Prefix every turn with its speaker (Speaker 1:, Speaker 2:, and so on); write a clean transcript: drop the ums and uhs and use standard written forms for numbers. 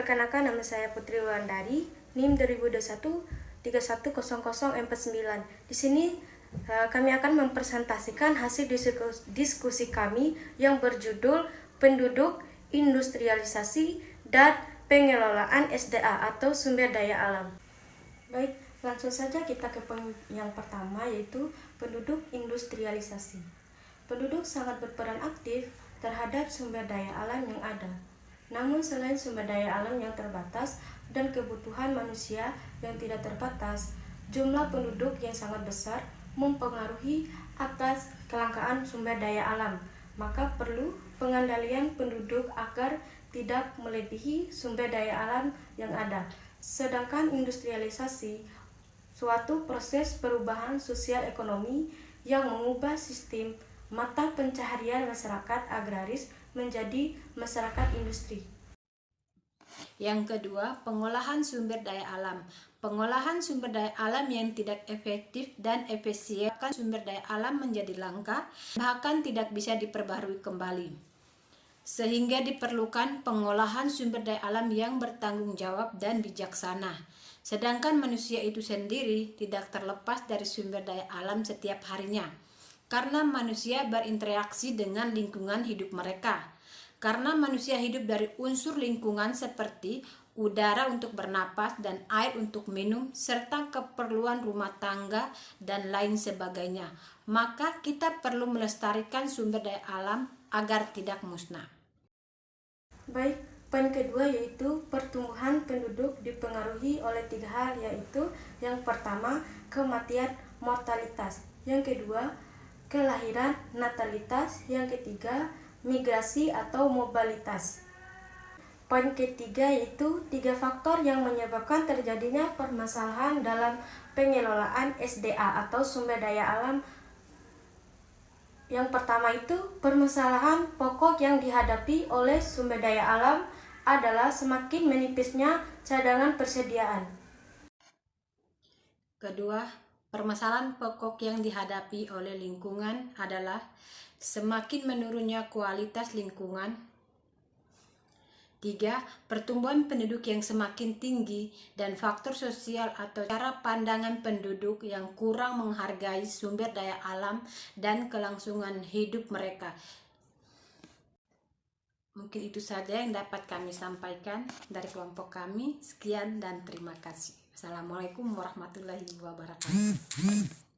Speaker 1: Perkenalkan, nama saya Putri Wulandari, NIM 2021 310049. Di sini kami akan mempresentasikan hasil diskusi kami yang berjudul Penduduk, Industrialisasi, dan Pengelolaan SDA atau Sumber Daya Alam. Baik, langsung saja kita ke yang pertama, yaitu penduduk industrialisasi. Penduduk sangat berperan aktif terhadap sumber daya alam yang ada. Namun selain sumber daya alam yang terbatas dan kebutuhan manusia yang tidak terbatas, jumlah penduduk yang sangat besar mempengaruhi atas kelangkaan sumber daya alam. Maka perlu pengendalian penduduk agar tidak melebihi sumber daya alam yang ada. Sedangkan industrialisasi suatu proses perubahan sosial ekonomi yang mengubah sistem mata pencaharian masyarakat agraris menjadi masyarakat industri.
Speaker 2: Yang kedua, pengolahan sumber daya alam. Pengolahan sumber daya alam yang tidak efektif dan efisien akan sumber daya alam menjadi langka, bahkan tidak bisa diperbarui kembali. Sehingga diperlukan pengolahan sumber daya alam yang bertanggung jawab dan bijaksana. Sedangkan manusia itu sendiri tidak terlepas dari sumber daya alam setiap harinya, karena manusia berinteraksi dengan lingkungan hidup mereka. Karena manusia hidup dari unsur lingkungan seperti udara untuk bernapas dan air untuk minum, serta keperluan rumah tangga dan lain sebagainya. Maka kita perlu melestarikan sumber daya alam agar tidak musnah.
Speaker 1: Baik, poin kedua yaitu pertumbuhan penduduk dipengaruhi oleh 3 hal, yaitu yang pertama kematian mortalitas, yang kedua kelahiran natalitas, yang ketiga migrasi atau mobilitas. Poin ketiga yaitu 3 faktor yang menyebabkan terjadinya permasalahan dalam pengelolaan SDA atau sumber daya alam. Yang pertama itu permasalahan pokok yang dihadapi oleh sumber daya alam adalah semakin menipisnya cadangan persediaan.
Speaker 2: Kedua, permasalahan pokok yang dihadapi oleh lingkungan adalah semakin menurunnya kualitas lingkungan. 3. Pertumbuhan penduduk yang semakin tinggi dan faktor sosial atau cara pandangan penduduk yang kurang menghargai sumber daya alam dan kelangsungan hidup mereka. Mungkin itu saja yang dapat kami sampaikan dari kelompok kami. Sekian dan terima kasih. Assalamualaikum warahmatullahi wabarakatuh.